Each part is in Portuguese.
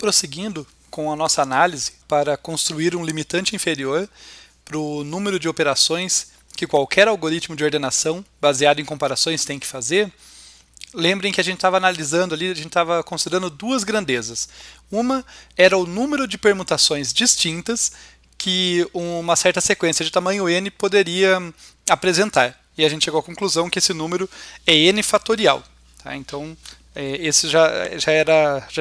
Prosseguindo com a nossa análise para construir um limitante inferior para o número de operações que qualquer algoritmo de ordenação baseado em comparações tem que fazer, lembrem que a gente estava analisando ali, a gente estava considerando duas grandezas. Uma era o número de permutações distintas que uma certa sequência de tamanho n poderia apresentar. E a gente chegou à conclusão que esse número é n fatorial. Tá? Então, esse já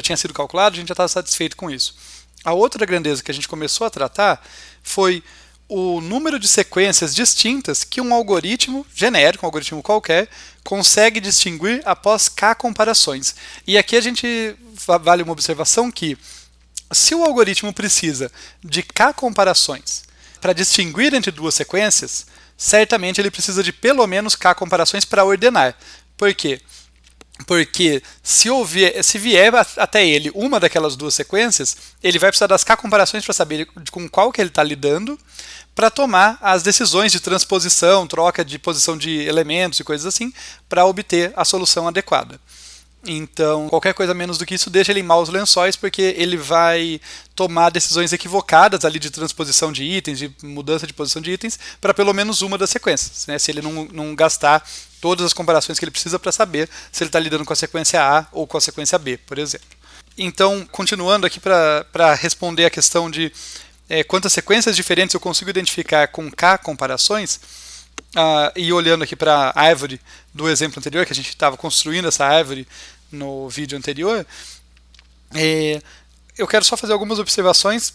tinha sido calculado, a gente já estava satisfeito com isso. A outra grandeza que a gente começou a tratar foi o número de sequências distintas que um algoritmo genérico, um algoritmo qualquer, consegue distinguir após k comparações. E aqui a gente vale uma observação que, se o algoritmo precisa de k comparações para distinguir entre duas sequências, certamente ele precisa de pelo menos k comparações para ordenar. Por quê? Porque se vier até ele uma daquelas duas sequências, ele vai precisar das k comparações para saber com qual que ele está lidando, para tomar as decisões de transposição, troca de posição de elementos e coisas assim, para obter a solução adequada. Então, qualquer coisa menos do que isso deixa ele em maus lençóis, porque ele vai tomar decisões equivocadas ali de transposição de itens, de mudança de posição de itens, para pelo menos uma das sequências, né? Se ele não gastar todas as comparações que ele precisa para saber se ele está lidando com a sequência A ou com a sequência B, por exemplo. Então, continuando aqui para responder a questão de quantas sequências diferentes eu consigo identificar com k comparações, e olhando aqui para a árvore do exemplo anterior, que a gente estava construindo essa árvore no vídeo anterior, eu quero só fazer algumas observações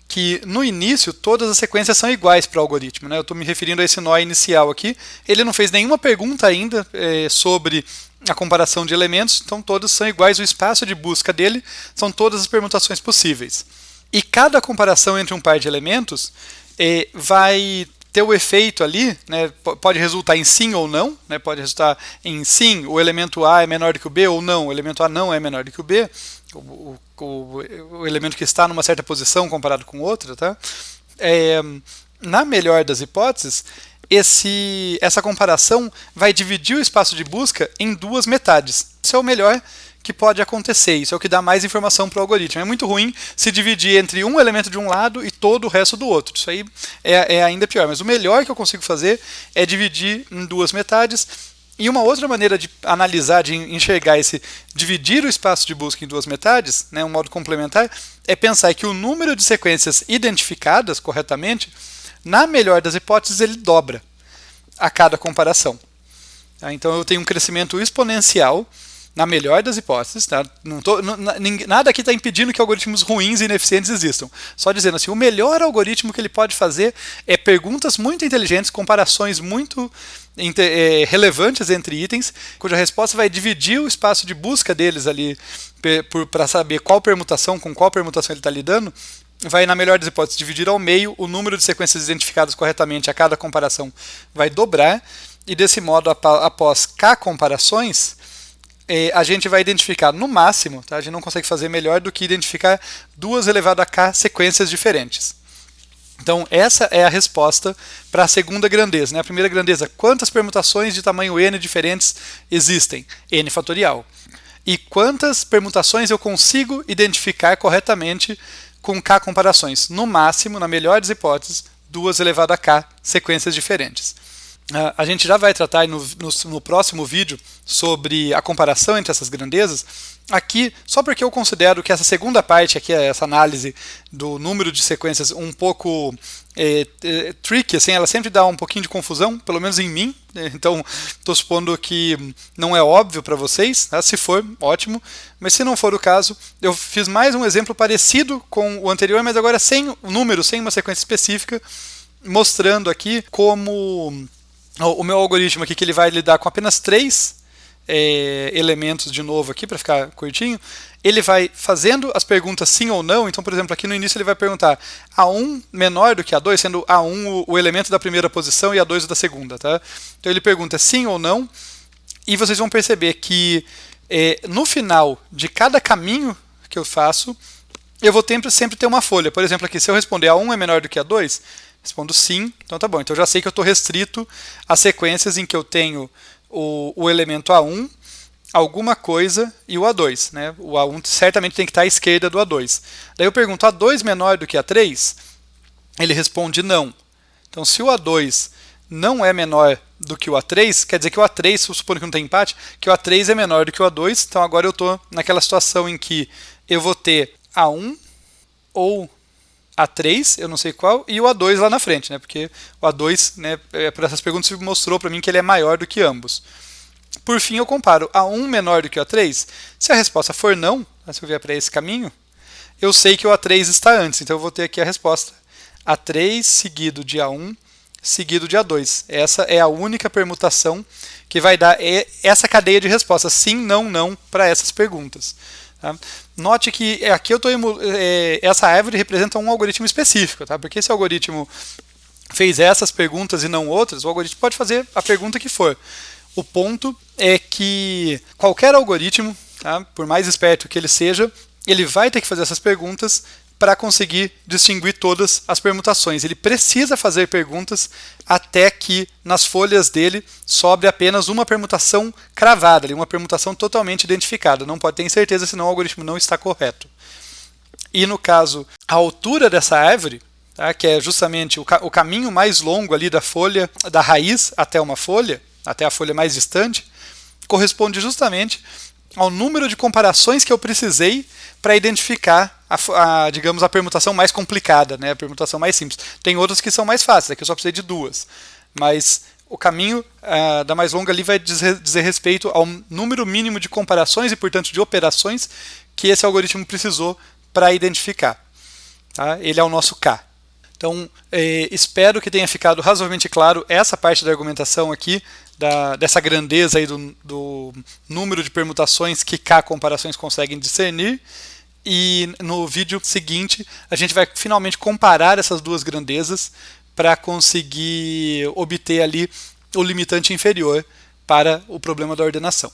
que no início todas as sequências são iguais para o algoritmo, né? Eu estou me referindo a esse nó inicial aqui. Ele não fez nenhuma pergunta ainda sobre a comparação de elementos, então todas são iguais. O espaço de busca dele são todas as permutações possíveis. E cada comparação entre um par de elementos vai ter o efeito ali, né, pode resultar em sim ou não, né, pode resultar em sim, o elemento A é menor do que o B, ou não, o elemento A não é menor do que o B, o elemento que está numa certa posição comparado com outra. Tá? Na melhor das hipóteses, essa comparação vai dividir o espaço de busca em duas metades. Isso é o melhor que pode acontecer, isso é o que dá mais informação para o algoritmo. É muito ruim se dividir entre um elemento de um lado e todo o resto do outro. Isso aí é ainda pior, mas o melhor que eu consigo fazer é dividir em duas metades. E uma outra maneira de analisar, de enxergar esse dividir o espaço de busca em duas metades, né, um modo complementar, é pensar que o número de sequências identificadas corretamente, na melhor das hipóteses, ele dobra a cada comparação. Tá? Então eu tenho um crescimento exponencial na melhor das hipóteses. Tá? Nada aqui está impedindo que algoritmos ruins e ineficientes existam. Só dizendo assim, o melhor algoritmo que ele pode fazer é perguntas muito inteligentes, comparações muito relevantes entre itens, cuja resposta vai dividir o espaço de busca deles ali para saber com qual permutação ele está lidando, vai, na melhor das hipóteses, dividir ao meio, o número de sequências identificadas corretamente a cada comparação vai dobrar, e desse modo, após k comparações, a gente vai identificar no máximo, tá? A gente não consegue fazer melhor do que identificar 2 elevado a k sequências diferentes. Então essa é a resposta para a segunda grandeza. Né? A primeira grandeza, quantas permutações de tamanho n diferentes existem? N fatorial. E quantas permutações eu consigo identificar corretamente com k comparações? No máximo, na melhor das hipóteses, 2 elevado a k sequências diferentes. A gente já vai tratar no próximo vídeo sobre a comparação entre essas grandezas. Aqui, só porque eu considero que essa segunda parte, aqui, essa análise do número de sequências um pouco tricky, assim, ela sempre dá um pouquinho de confusão, pelo menos em mim. Então, estou supondo que não é óbvio para vocês. Tá? Se for, ótimo. Mas se não for o caso, eu fiz mais um exemplo parecido com o anterior, mas agora sem o número, sem uma sequência específica, mostrando aqui como o meu algoritmo aqui, que ele vai lidar com apenas 3 elementos de novo aqui, para ficar curtinho, ele vai fazendo as perguntas sim ou não. Então, por exemplo, aqui no início ele vai perguntar A1 menor do que A2, sendo A1 o elemento da primeira posição e A2 o da segunda. Tá? Então ele pergunta sim ou não, e vocês vão perceber que no final de cada caminho que eu faço, eu vou sempre ter uma folha. Por exemplo, aqui, se eu responder A1 é menor do que A2, respondo sim, então tá bom. Então eu já sei que eu estou restrito a sequências em que eu tenho o elemento A1 alguma coisa e o A2, né? O A1 certamente tem que estar à esquerda do A2. Daí eu pergunto, A2 menor do que A3? Ele responde não. Então, se o A2 não é menor do que o A3, quer dizer que o A3, supondo que não tem empate, que o A3 é menor do que o A2, então agora eu estou naquela situação em que eu vou ter A1 ou A3, eu não sei qual, e o A2 lá na frente, né? Porque o A2, né, por essas perguntas, mostrou para mim que ele é maior do que ambos. Por fim, eu comparo A1 menor do que o A3. Se a resposta for não, se eu vier para esse caminho, eu sei que o A3 está antes, então eu vou ter aqui a resposta. A3 seguido de A1 seguido de A2. Essa é a única permutação que vai dar essa cadeia de respostas sim, não, não para essas perguntas. Tá? Note que aqui eu estou essa árvore representa um algoritmo específico, tá? Porque esse algoritmo fez essas perguntas e não outras, o algoritmo pode fazer a pergunta que for. O ponto é que qualquer algoritmo, tá? Por mais esperto que ele seja, ele vai ter que fazer essas perguntas para conseguir distinguir todas as permutações. Ele precisa fazer perguntas até que nas folhas dele sobre apenas uma permutação cravada, uma permutação totalmente identificada. Não pode ter certeza, senão o algoritmo não está correto. E no caso, a altura dessa árvore, tá, que é justamente o caminho mais longo ali da folha, da raiz até uma folha, até a folha mais distante, corresponde justamente ao número de comparações que eu precisei para identificar digamos, a permutação mais complicada, né? A permutação mais simples. Tem outras que são mais fáceis, aqui eu só precisei de duas. Mas o caminho da mais longa ali vai dizer respeito ao número mínimo de comparações e, portanto, de operações que esse algoritmo precisou para identificar. Tá? Ele é o nosso K. Então, espero que tenha ficado razoavelmente claro essa parte da argumentação aqui, dessa grandeza aí do número de permutações que K comparações conseguem discernir. E no vídeo seguinte, a gente vai finalmente comparar essas duas grandezas para conseguir obter ali o limitante inferior para o problema da ordenação.